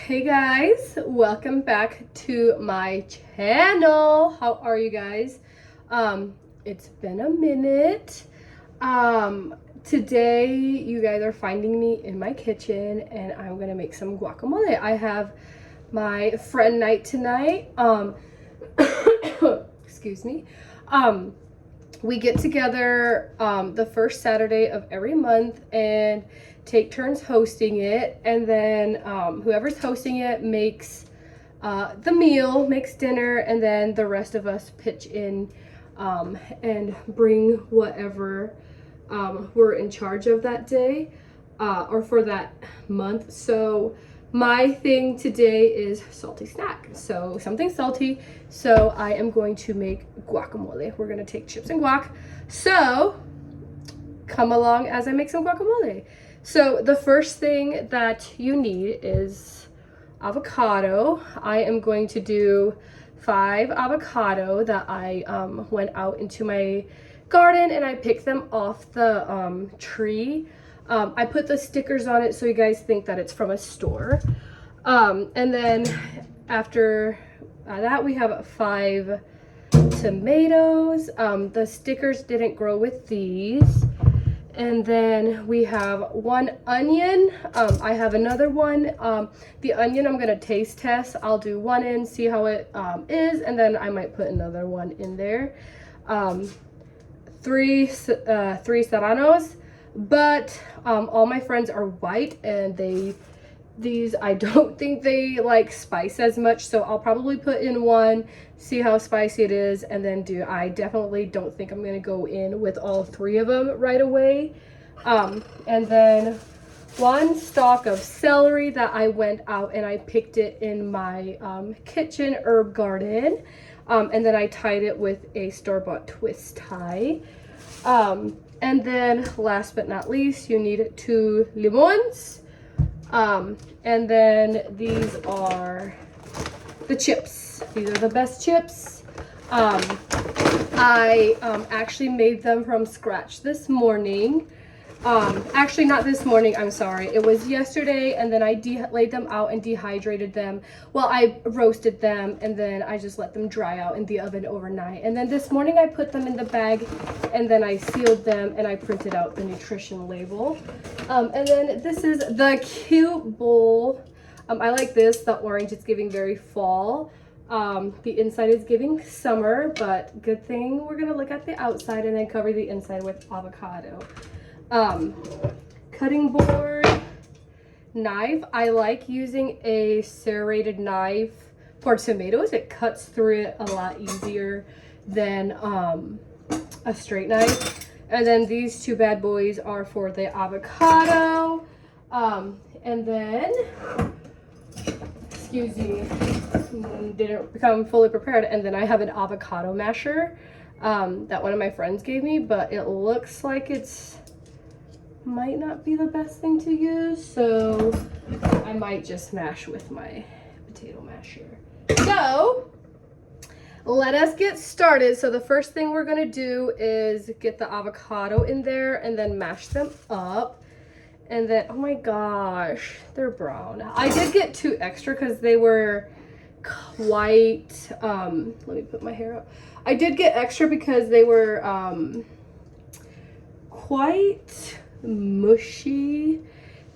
Hey guys, welcome back to my channel. How are you guys? It's been a minute. Today you guys are finding me in my kitchen and I'm gonna make some guacamole. I have my friend night tonight. Excuse me. We get together the first Saturday of every month and take turns hosting it, and then whoever's hosting it makes the meal, makes dinner, and then the rest of us pitch in and bring whatever we're in charge of that day or for that month. So my thing today is salty snack, so something salty. So I am going to make guacamole. We're gonna take chips and guac. So come along as I make some guacamole. So the first thing that you need is avocado. I am going to do 5 avocado that I went out into my garden and I picked them off the tree. I put the stickers on it so you guys think that it's from a store. And then after that we have 5 tomatoes. The stickers didn't grow with these. And then we have 1 onion. I have another one. The onion I'm gonna taste test. I'll do 1 in, see how it is, and then I might put another one in there. 3 serranos, but all my friends are white and these I don't think they like spice as much, so I'll probably put in 1, see how spicy it is, and then I definitely don't think I'm gonna go in with all 3 of them right away. And then 1 stalk of celery that I went out and I picked it in my kitchen herb garden, and then I tied it with a store-bought twist tie. And then last but not least, you need 2 limons. And then these are the chips. These are the best chips. I actually made them from scratch this morning. Actually not this morning, I'm sorry. It was yesterday, and then I laid them out and dehydrated them. Well, I roasted them and then I just let them dry out in the oven overnight. And then this morning I put them in the bag and then I sealed them and I printed out the nutrition label. And then this is the cute bowl. I like this, the orange, it's giving very fall. The inside is giving summer, but good thing we're gonna look at the outside and then cover the inside with avocado. Cutting board, knife. I like using a serrated knife for tomatoes. It cuts through it a lot easier than a straight knife. And then these 2 bad boys are for the avocado. And then, excuse me, didn't become fully prepared. And then I have an avocado masher that one of my friends gave me, but it looks like it's might not be the best thing to use, so I might just mash with my potato masher. So let us get started. So the first thing we're gonna do is get the avocado in there and then mash them up. And then, oh my gosh, they're brown. I did get 2 extra because they were quite, let me put my hair up. I did get extra because they were quite mushy,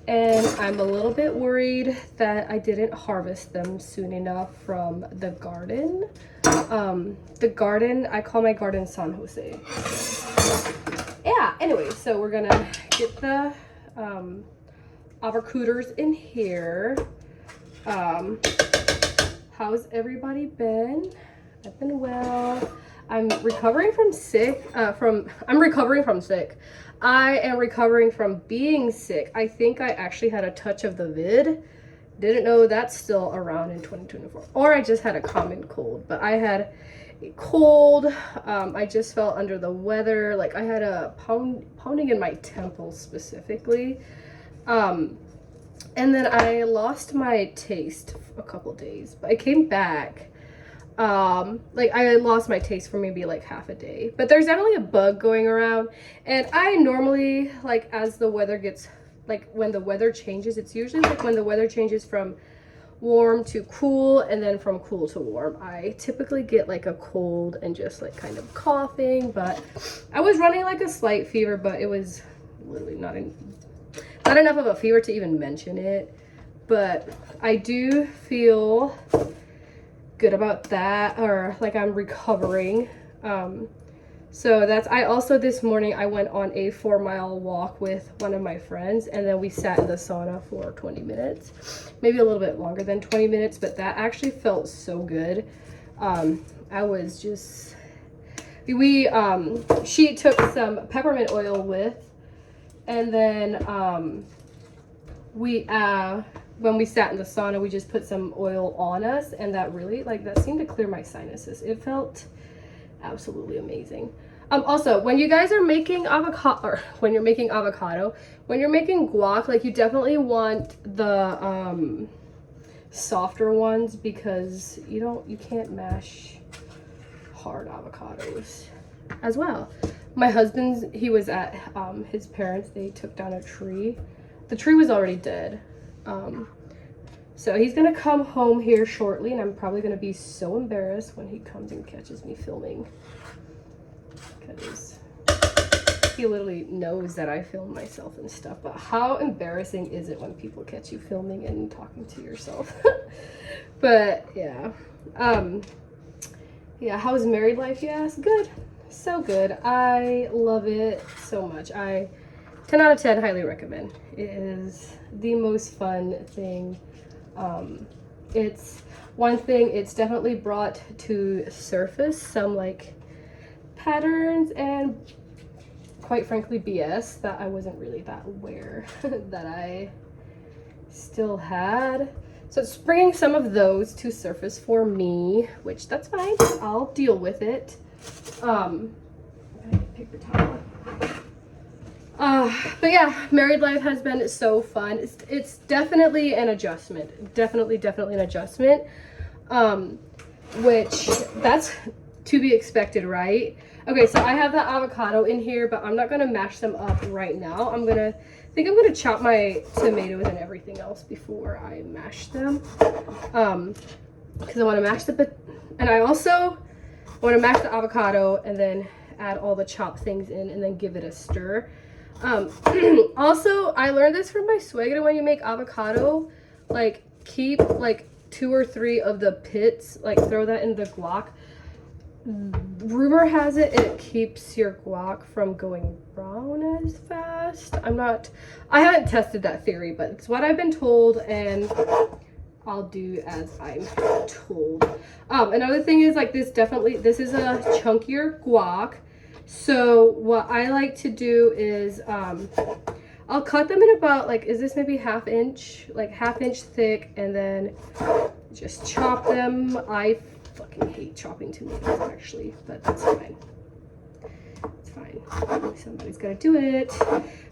and I'm a little bit worried that I didn't harvest them soon enough from the garden. The garden, I call my garden San Jose. Yeah, anyway, so we're gonna get the avocados in here. How's everybody been? I've been well. I'm recovering from sick. I'm recovering from sick. I am recovering from being sick. I think I actually had a touch of the vid. Didn't know that's still around in 2024. Or I just had a common cold. But I had a cold. I just felt under the weather. Like I had a pounding in my temples specifically. And then I lost my taste for a couple days. But I came back. Like I lost my taste for maybe like half a day, but there's definitely a bug going around, and I normally, like, as the weather gets, like when the weather changes, it's usually like when the weather changes from warm to cool, and then from cool to warm. I typically get like a cold and just like kind of coughing, but I was running like a slight fever, but it was literally not enough of a fever to even mention it. But I do feel good about that, or like I'm recovering. So I also this morning I went on a 4-mile walk with one of my friends, and then we sat in the sauna for 20 minutes, maybe a little bit longer than 20 minutes, but that actually felt so good. I was just, she took some peppermint oil with, and then when we sat in the sauna, we just put some oil on us, and that really, like, that seemed to clear my sinuses. It felt absolutely amazing. Also, when you guys are making when you're making guac, like, you definitely want the softer ones, because you can't mash hard avocados as well. My husband's, he was at his parents', they took down a tree. The tree was already dead. So he's gonna come home here shortly, and I'm probably gonna be so embarrassed when he comes and catches me filming, because he literally knows that I film myself and stuff. But how embarrassing is it when people catch you filming and talking to yourself? But yeah, yeah, how is married life, you ask? Good, so good. I love it so much. 10 out of 10, highly recommend. It is the most fun thing. It's one thing, it's definitely brought to surface some like patterns and, quite frankly, BS that I wasn't really that aware that I still had. So it's bringing some of those to surface for me, which that's fine. I'll deal with it. Paper towel. But yeah, married life has been so fun. It's definitely an adjustment. Definitely an adjustment. Which, that's to be expected, right? Okay, so I have the avocado in here, but I'm not gonna mash them up right now. I'm gonna chop my tomatoes and everything else before I mash them. Because I want to mash and I also want to mash the avocado and then add all the chopped things in and then give it a stir. Also, I learned this from my suegra. When you make avocado, like, keep like 2 or 3 of the pits, like, throw that in the guac. Rumor has it keeps your guac from going brown as fast. I haven't tested that theory, but it's what I've been told, and I'll do as I'm told. Another thing is, like, this is a chunkier guac. So what I like to do is I'll cut them in about, like, is this maybe half inch thick, and then just chop them. I fucking hate chopping tomatoes, actually, but that's fine. It's fine. Somebody's gotta do it.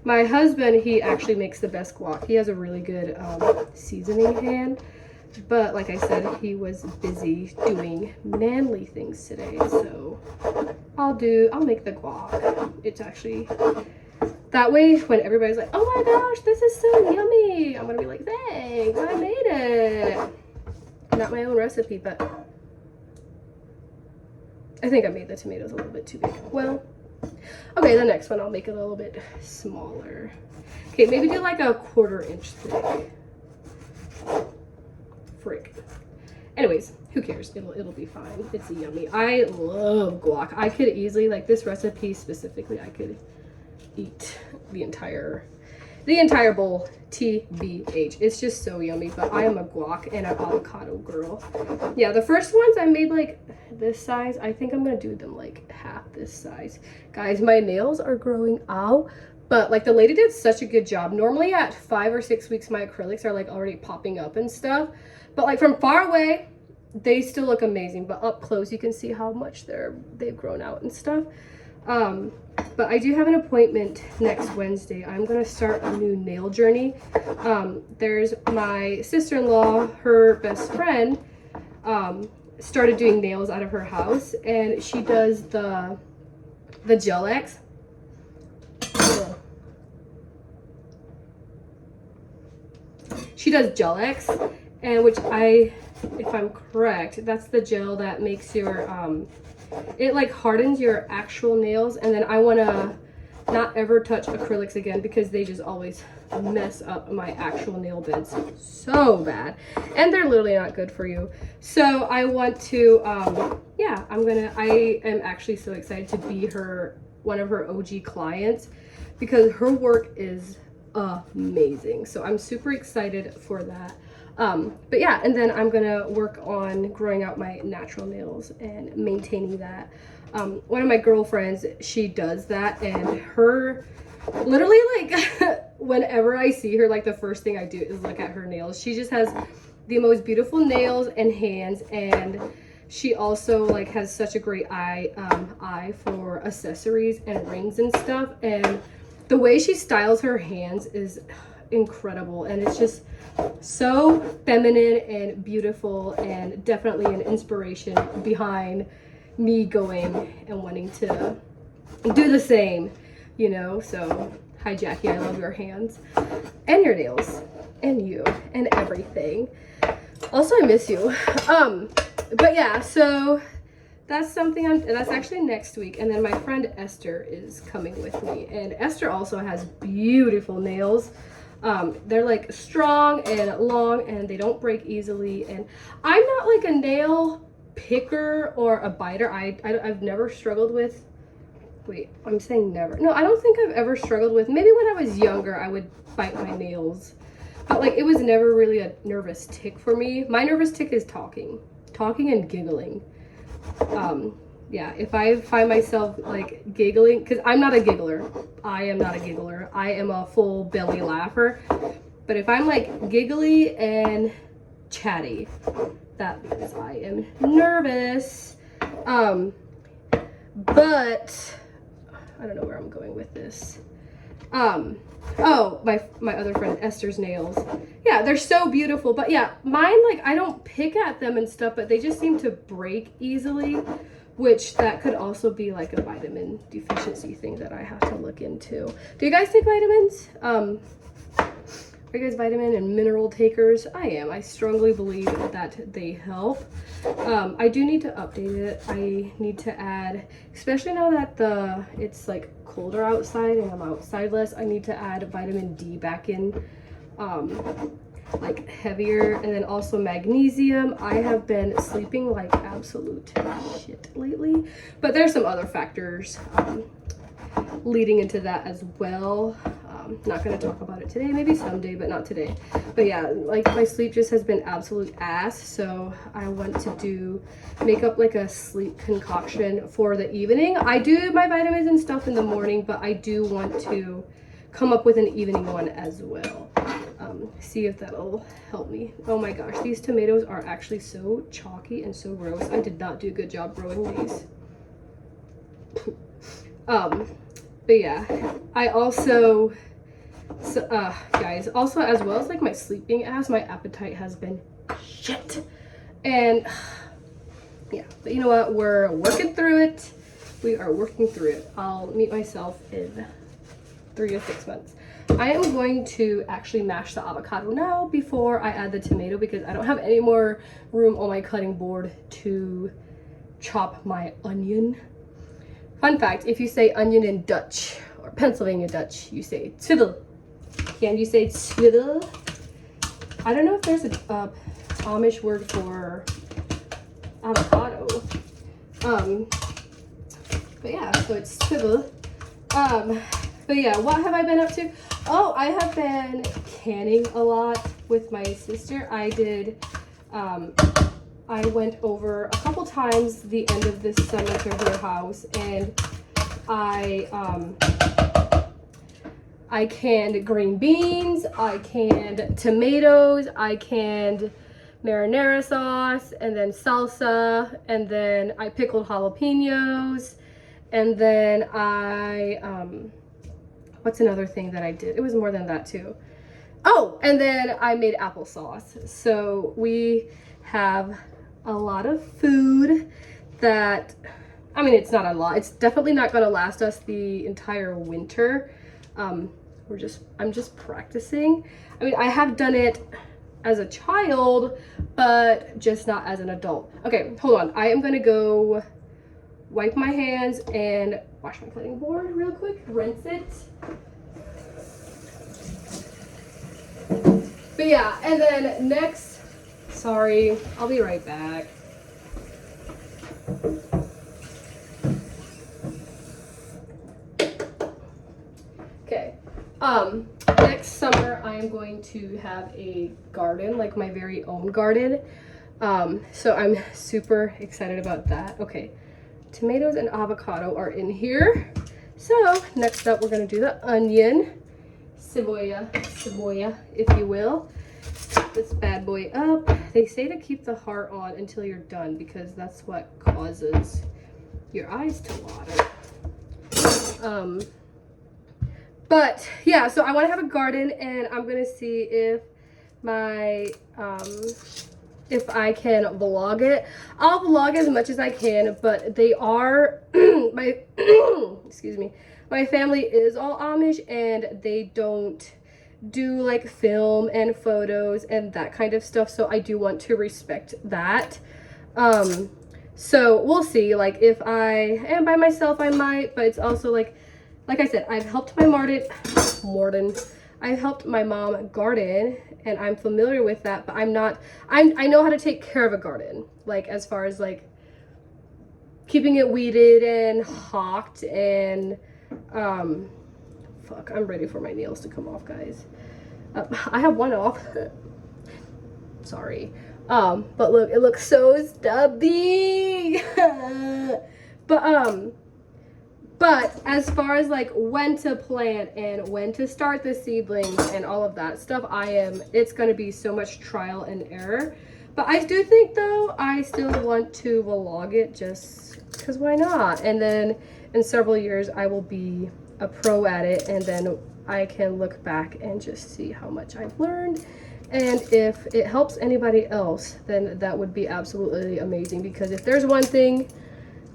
My husband, he actually makes the best guac. He has a really good seasoning hand. But like I said, he was busy doing manly things today, so I'll make the guac. It's actually, that way when everybody's like, oh my gosh, this is so yummy, I'm gonna be like, thanks, I made it. Not my own recipe, but I think I made the tomatoes a little bit too big. Well, okay, the next one I'll make it a little bit smaller. Okay, maybe do like a 1/4 inch thick. Frick. Anyways, who cares? It'll be fine. It's yummy. I love guac. I could easily, like, this recipe specifically, I could eat the entire bowl. TBH. It's just so yummy. But I am a guac and an avocado girl. Yeah, the first ones I made like this size. I think I'm gonna do them like half this size. Guys, my nails are growing out. But like, the lady did such a good job. Normally at 5 or 6 weeks, my acrylics are like already popping up and stuff. But like, from far away, they still look amazing. But up close, you can see how much they've grown out and stuff. But I do have an appointment next Wednesday. I'm gonna start a new nail journey. There's my sister-in-law, her best friend, started doing nails out of her house, and she does the Gel X. She does Gel X, and which if I'm correct, that's the gel that makes your, it like hardens your actual nails. And then I want to not ever touch acrylics again because they just always mess up my actual nail beds so bad, and they're literally not good for you. So I want to yeah, I am actually so excited to be one of her OG clients because her work is amazing. So I'm super excited for that. But yeah, and then I'm gonna work on growing out my natural nails and maintaining that. One of my girlfriends, she does that, and her literally like whenever I see her, like the first thing I do is look at her nails. She just has the most beautiful nails and hands, and she also like has such a great eye for accessories and rings and stuff, and the way she styles her hands is incredible, and it's just so feminine and beautiful, and definitely an inspiration behind me going and wanting to do the same, you know. So hi Jackie, I love your hands and your nails and you and everything. Also, I miss you. But yeah, so that's something that's actually next week. And then my friend Esther is coming with me, and Esther also has beautiful nails. They're like strong and long, and they don't break easily. And I'm not like a nail picker or a biter. I've never struggled with, wait, I'm saying never. No, I don't think I've ever struggled with, maybe when I was younger, I would bite my nails. But like, it was never really a nervous tick for me. My nervous tick is talking and giggling. Yeah, if I find myself like giggling, because I'm not a giggler. I am not a giggler. I am a full belly laugher. But if I'm like giggly and chatty, that means I am nervous. But I don't know where I'm going with this. Oh, my other friend Esther's nails. Yeah, they're so beautiful. But yeah, mine, like, I don't pick at them and stuff, but they just seem to break easily, which that could also be like a vitamin deficiency thing that I have to look into. Do you guys take vitamins? Are you guys vitamin and mineral takers? I am. I strongly believe that they help. I do need to update it. I need to add, especially now that it's like colder outside and I'm outside less, I need to add vitamin D back in, like heavier, and then also magnesium. I have been sleeping like absolute shit lately, but there's some other factors leading into that as well. Not going to talk about it today, maybe someday, but not today. But yeah, like my sleep just has been absolute ass, so I want to make up like a sleep concoction for the evening. I do my vitamins and stuff in the morning, but I do want to come up with an evening one as well. See if that'll help me. Oh my gosh, these tomatoes are actually so chalky and so gross. I did not do a good job growing these. But yeah, I also, guys, also as well as like my sleeping ass, my appetite has been shit. And yeah, but you know what? We're working through it. We are working through it. I'll meet myself in 3 to 6 months. I am going to actually mash the avocado now before I add the tomato because I don't have any more room on my cutting board to chop my onion. Fun fact, if you say onion in Dutch or Pennsylvania Dutch, you say twiddle. Can you say twiddle? I don't know if there's a Amish word for avocado. But yeah, so it's twiddle. But yeah, what have I been up to? Oh, I have been canning a lot with my sister. I went over a couple times the end of this summer to her house, and I canned green beans, I canned tomatoes, I canned marinara sauce, and then salsa, and then I pickled jalapenos, and then what's another thing that I did? It was more than that too. Oh, and then I made applesauce. So we have a lot of food that, I mean, it's not a lot. It's definitely not going to last us the entire winter. I'm just practicing. I mean, I have done it as a child, but just not as an adult. Okay, hold on. I am gonna go wipe my hands and wash my cutting board real quick, rinse it. But yeah, and then next, sorry, I'll be right back. Okay, next summer I am going to have a garden, like my very own garden. So I'm super excited about that. Okay, tomatoes and avocado are in here. So next up, we're gonna do the onion, cebolla, if you will. Put this bad boy up. They say to keep the heart on until you're done because that's what causes your eyes to water. But yeah, so I want to have a garden, and I'm gonna see if my if I can vlog it. I'll vlog as much as I can, but they are my excuse me, my family is all Amish, and they don't do like film and photos and that kind of stuff, so I do want to respect that. So we'll see. Like, if I am by myself, I might, but it's also like I said, I've helped my I've helped my mom garden, and I'm familiar with that, but I know how to take care of a garden, like as far as like keeping it weeded and hawked and fuck, I'm ready for my nails to come off, guys. I have one off. Sorry. But look, it looks so stubby. But as far as like when to plant and when to start the seedlings and all of that stuff, it's going to be so much trial and error. But I do think, though, I still want to vlog it just because why not? And then in several years, I will be a pro at it, and then I can look back and just see how much I've learned. And if it helps anybody else, then that would be absolutely amazing, because if there's one thing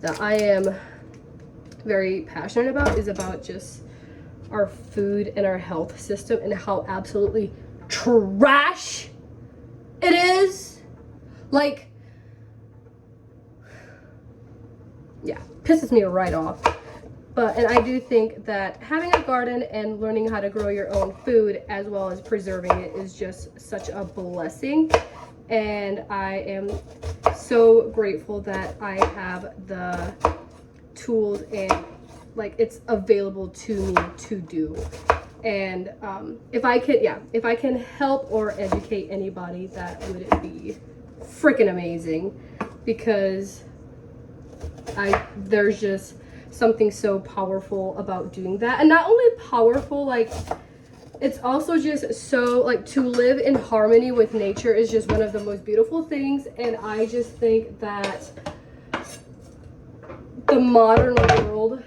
that I am very passionate about, is about just our food and our health system and how absolutely trash it is. Like, yeah, pisses me right off. And I do think that having a garden and learning how to grow your own food as well as preserving it is just such a blessing. And I am so grateful that I have the tools and like it's available to me to do. And if I can help or educate anybody, that would be freaking amazing, because there's just something so powerful about doing that. And not only powerful, like it's also just so, like, to live in harmony with nature is just one of the most beautiful things. And I just think that the modern world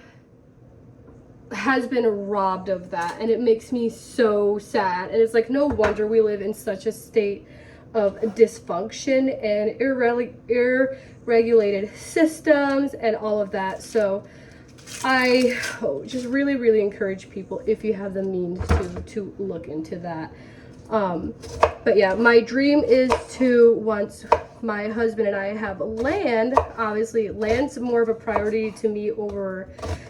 has been robbed of that, and it makes me so sad. And it's like, no wonder we live in such a state of dysfunction and irregulated systems and all of that. So I just really encourage people, if you have the means to look into that. But yeah, my dream is to, once my husband and I have land, obviously land's more of a priority to me over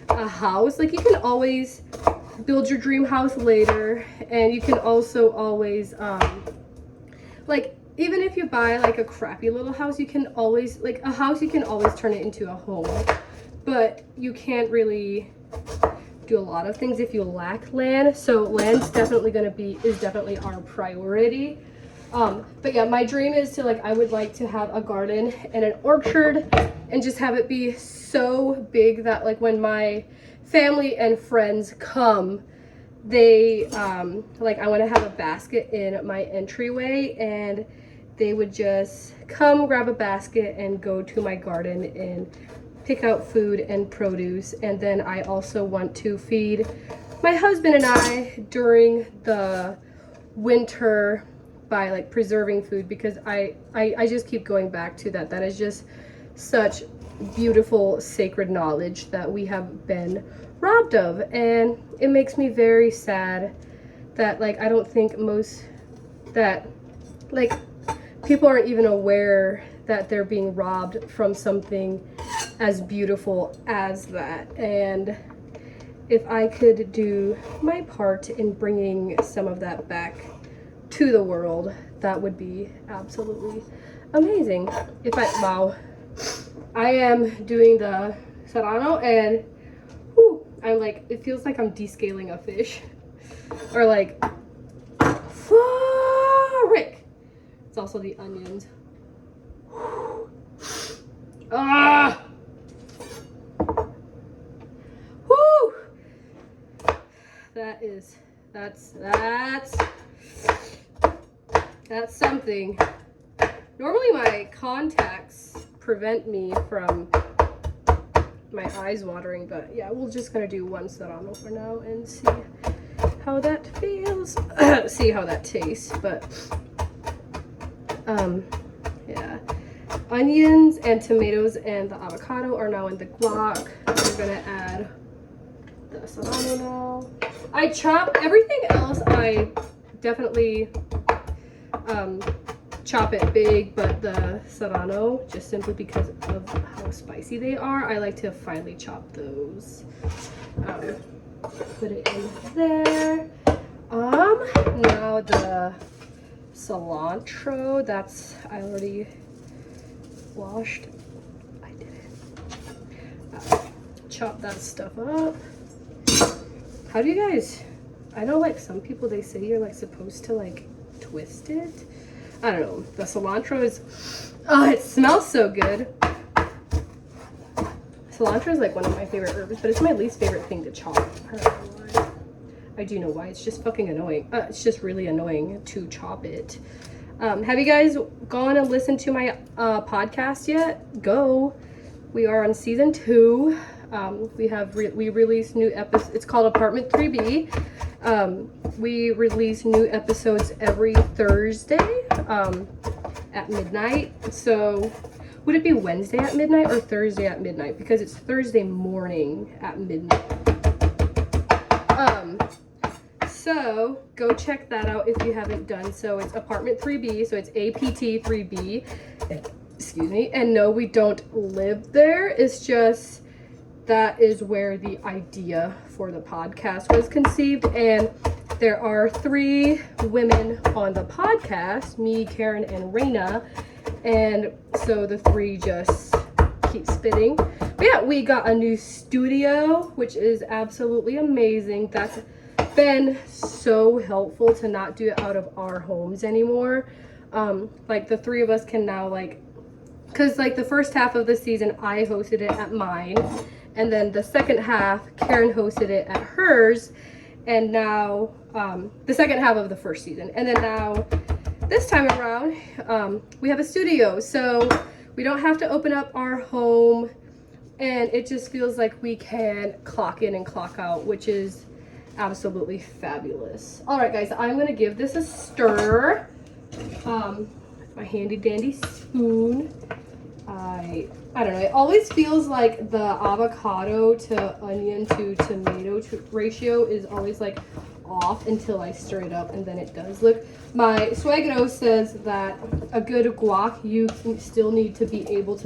a house. Like, you can always build your dream house later, and you can also always like, even if you buy like a crappy little house, you can always, like, a house, you can always turn it into a home. But you can't really do a lot of things if you lack land. So land's definitely is definitely our priority. But yeah, my dream is to, like, I would like to have a garden and an orchard and just have it be so big that, like, when my family and friends come, they, like, I want to have a basket in my entryway, and they would just come grab a basket and go to my garden and pick out food and produce. And then I also want to feed my husband and I during the winter by, like, preserving food, because I just keep going back to that. That is just such beautiful sacred knowledge that we have been robbed of, and it makes me very sad that, like, I don't think that like, people aren't even aware that they're being robbed from something as beautiful as that. And if I could do my part in bringing some of that back to the world, that would be absolutely amazing. Wow, I am doing the Serrano, and whew, I'm like, it feels like I'm descaling a fish, or like, frick. It's also the onions. Ah! Whoo! That's something. Normally my contacts prevent me from my eyes watering, but yeah, we're just gonna do one Serrano for now and see how that feels. See how that tastes, but yeah. Onions and tomatoes and the avocado are now in the guac. We're gonna add the Serrano now. I chop everything else. I definitely chop it big, but the Serrano, just simply because of how spicy they are, I like to finely chop those. Put it in there. Now the cilantro, I already washed. I did it. Chop that stuff up. How do you guys, I know like some people, they say you're like supposed to like twist it. I don't know. The cilantro is, oh, it smells so good. Cilantro is like one of my favorite herbs, but it's my least favorite thing to chop. I don't know why. I do know why. It's just fucking annoying. It's just really annoying to chop it. Have you guys gone and listened to my podcast yet? Go. We are on season 2. We release new episodes. It's called Apartment 3B. We release new episodes every Thursday at midnight. So would it be Wednesday at midnight or Thursday at midnight? Because it's Thursday morning at midnight. So go check that out if you haven't done so. It's Apartment 3B, so it's APT 3B. Excuse me. And no, we don't live there. It's just that is where the idea for the podcast was conceived. And there are 3 women on the podcast, me, Karen, and Raina. And so the 3 just keep spitting. But yeah, we got a new studio, which is absolutely amazing. That's been so helpful to not do it out of our homes anymore. Like the 3 of us can now, like, because like the first half of the season I hosted it at mine, and then the second half Karen hosted it at hers, and now the second half of the first season, and then now this time around we have a studio, so we don't have to open up our home, and it just feels like we can clock in and clock out, which is absolutely fabulous. All right, guys, I'm gonna give this a stir. My handy dandy spoon. I don't know, it always feels like the avocado to onion to tomato ratio is always like off until I stir it up, and then it does look. My suegro says that a good guac, you still need to be able to